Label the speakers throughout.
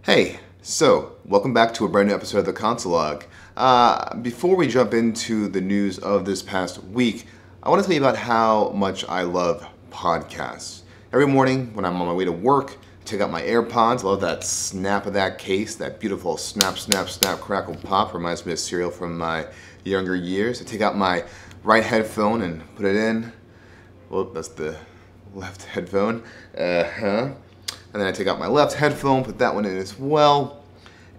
Speaker 1: Hey, so welcome back to a brand new episode of the Console Log. Before we jump into the news of this past week, I want to tell you about how much I love podcasts. Every morning when I'm on my way to work, I take out my AirPods. I love that snap of that case, that beautiful snap, snap, snap, crackle, pop. Reminds me of cereal from my younger years. I take out my right headphone and put it in. Well, that's the left headphone. And then I take out my left headphone, put that one in as well.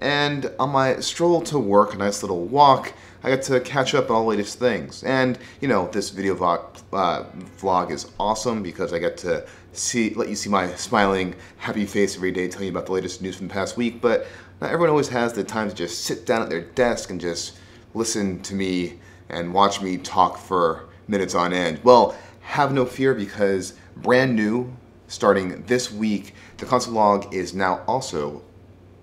Speaker 1: And on my stroll to work, a nice little walk, I get to catch up on all the latest things. And, you know, this video vlog is awesome because I get to let you see my smiling, happy face every day telling you about the latest news from the past week. But not everyone always has the time to just sit down at their desk and just listen to me and watch me talk for minutes on end. Well, have no fear because brand new, starting this week, the Console Log is now also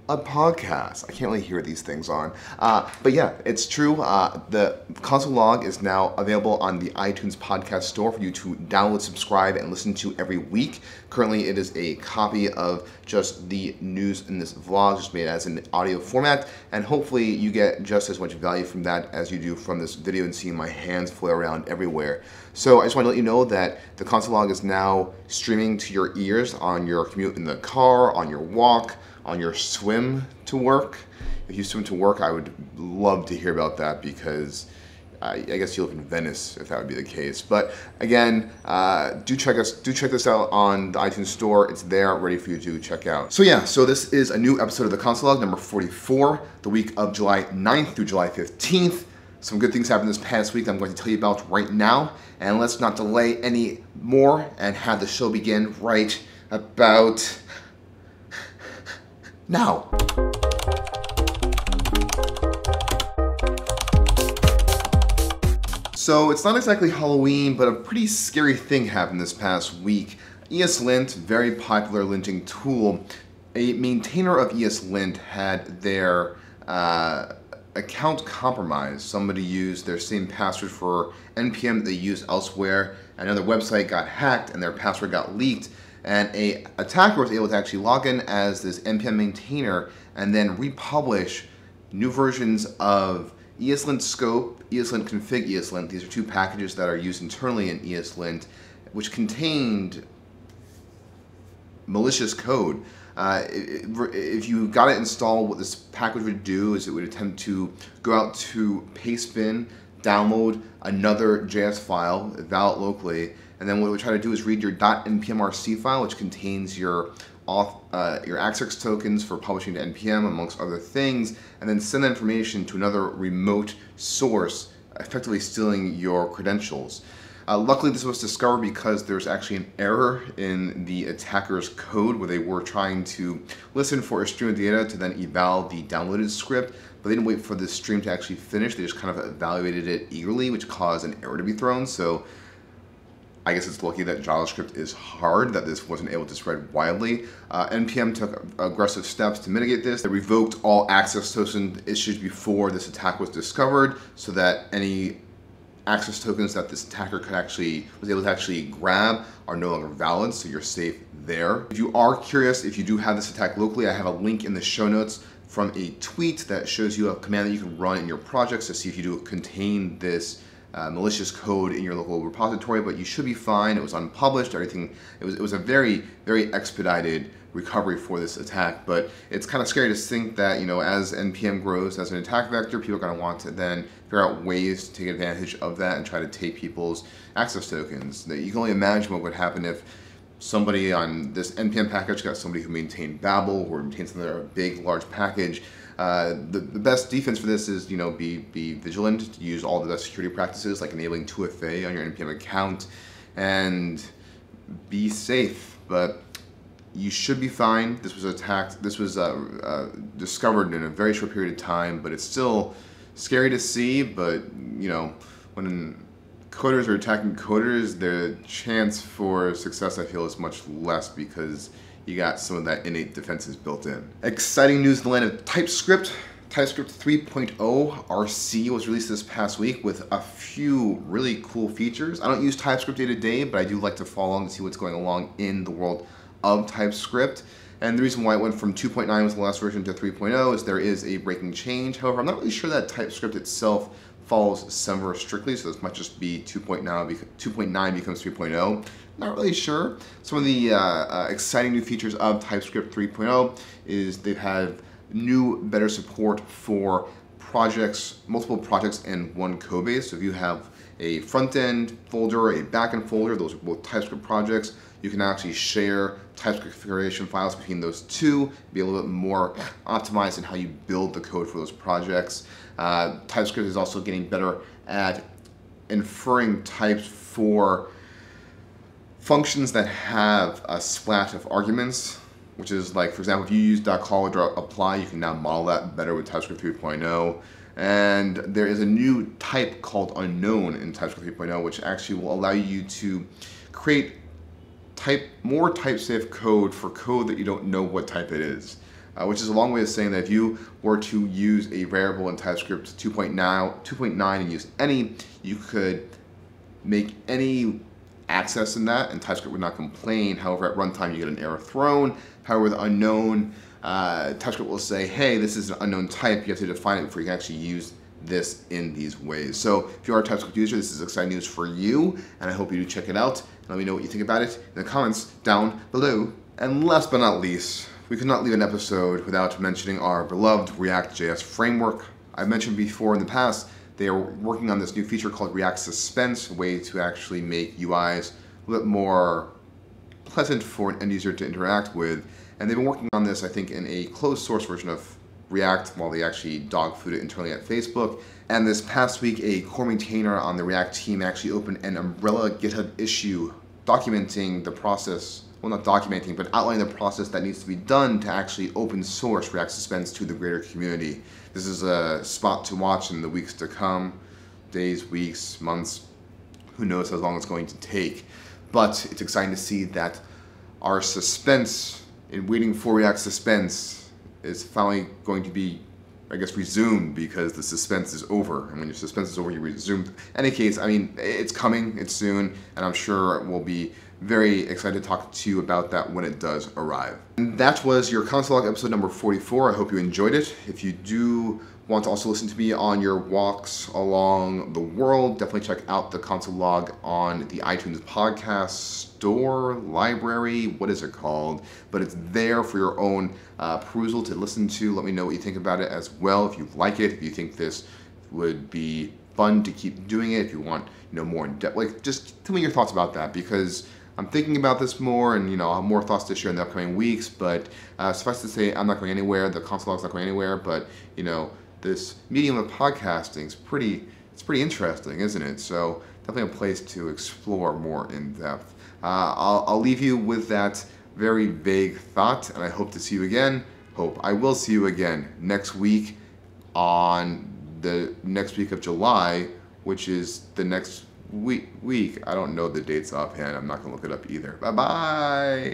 Speaker 1: a podcast. I can't really hear these things on. But yeah, it's true. The Console Log is now available on the iTunes podcast store for you to download, subscribe, and listen to every week. Currently, it is a copy of just the news in this vlog, just made as an audio format. And hopefully you get just as much value from that as you do from this video and seeing my hands flail around everywhere. So I just want to let you know that the Console Log is now streaming to your ears on your commute in the car, on your walk, on your swim to work. If you swim to work, I would love to hear about that because I guess you live in Venice if that would be the case. But again, do check this out on the iTunes store. It's there ready for you to check out. So yeah, so this is a new episode of the Console Log, number 44, the week of July 9th through July 15th. Some good things happened this past week that I'm going to tell you about right now. And let's not delay any more and have the show begin right about now. So it's not exactly Halloween, but a pretty scary thing happened this past week. ESLint, very popular linting tool, a maintainer of ESLint had their account compromised. Somebody used their same password for NPM that they used elsewhere. Another website got hacked and their password got leaked. And an attacker was able to actually log in as this NPM maintainer and then republish new versions of ESLint Scope, ESLint Config ESLint. These are two packages that are used internally in ESLint, which contained malicious code. If you got it installed, what this package would do is it would attempt to go out to Pastebin, download another JS file, eval it locally, and then what it would try to do is read your .npmrc file, which contains your access tokens for publishing to NPM, amongst other things, and then send that information to another remote source, effectively stealing your credentials. Luckily, this was discovered because there's actually an error in the attacker's code where they were trying to listen for a stream of data to then eval the downloaded script, but they didn't wait for the stream to actually finish. They just kind of evaluated it eagerly, which caused an error to be thrown. So I guess it's lucky that JavaScript is hard, that this wasn't able to spread widely. NPM took aggressive steps to mitigate this. They revoked all access token issues before this attack was discovered so that any access tokens that this attacker was able to actually grab are no longer valid, so you're safe there. If you are curious, if you do have this attack locally, I have a link in the show notes from a tweet that shows you a command that you can run in your projects to see if you do contain this malicious code in your local repository, but you should be fine. It was unpublished, everything. It was a very, very expedited recovery for this attack, but it's kind of scary to think that, you know, as NPM grows as an attack vector, people are going to want to then figure out ways to take advantage of that and try to take people's access tokens. You can only imagine what would happen if somebody on this NPM package got somebody who maintained Babel or maintains another big, large package. The best defense for this is, you know, be vigilant, to use all the best security practices like enabling 2FA on your NPM account, and be safe. But you should be fine. This was attacked. This was discovered in a very short period of time, but it's still scary to see. But you know, when coders are attacking coders, the chance for success, I feel, is much less because you got some of that innate defenses built in. Exciting news in the land of TypeScript. TypeScript 3.0 RC was released this past week with a few really cool features. I don't use TypeScript day to day, but I do like to follow along to see what's going along in the world of TypeScript. And the reason why it went from 2.9 was the last version to 3.0 is there is a breaking change. However, I'm not really sure that TypeScript itself follows Semver strictly, so this might just be 2.9 becomes 3.0. Not really sure. Some of the exciting new features of TypeScript 3.0 is they've had new, better support for projects, multiple projects in one code base. So if you have a front-end folder, a back-end folder, those are both TypeScript projects, you can actually share TypeScript configuration files between those two, be a little bit more optimized in how you build the code for those projects. TypeScript is also getting better at inferring types for functions that have a splat of arguments, which is like, for example, if you use .call or .apply, you can now model that better with TypeScript 3.0. And there is a new type called unknown in TypeScript 3.0, which actually will allow you to create more type-safe code for code that you don't know what type it is. Which is a long way of saying that if you were to use a variable in TypeScript 2.9 and use any, you could make any access in that and TypeScript would not complain. However, at runtime you get an error thrown. However, with unknown, TypeScript will say, hey, this is an unknown type, you have to define it before you can actually use this in these ways. So if you are a TypeScript user, this is exciting news for you, and I hope you do check it out. And let me know what you think about it in the comments down below. And last but not least, we could not leave an episode without mentioning our beloved React.js framework. I've mentioned before in the past, they are working on this new feature called React Suspense, a way to actually make UIs a little bit more pleasant for an end user to interact with. And they've been working on this, I think, in a closed source version of React while they actually dog food it internally at Facebook. And this past week, a core maintainer on the React team actually opened an umbrella GitHub issue documenting the process, well, not documenting, but outlining the process that needs to be done to actually open source React Suspense to the greater community. This is a spot to watch in the weeks to come, days, weeks, months, who knows how long it's going to take. But it's exciting to see that our suspense in waiting for React Suspense is finally going to be, I guess, resumed, because the suspense is over. And when your suspense is over, you resume. In any case, I mean, it's coming, it's soon, and I'm sure we'll be very excited to talk to you about that when it does arrive. And that was your Console Log episode number 44. I hope you enjoyed it. If you do want to also listen to me on your walks along the world, definitely check out the Console Log on the iTunes podcast store, library, what is it called? But it's there for your own perusal to listen to. Let me know what you think about it as well. If you like it, if you think this would be fun to keep doing it, if you want, more in depth, like, just tell me your thoughts about that, because I'm thinking about this more, and I'll have more thoughts to share in the upcoming weeks. But suffice to say, I'm not going anywhere. The Console Log's not going anywhere. But this medium of podcasting is pretty interesting, isn't it? So definitely a place to explore more in depth. I'll leave you with that very vague thought, and I hope to see you again. I will see you again next week on the next week of July, which is the next week. I don't know the dates offhand. I'm not going to look it up either. Bye-bye.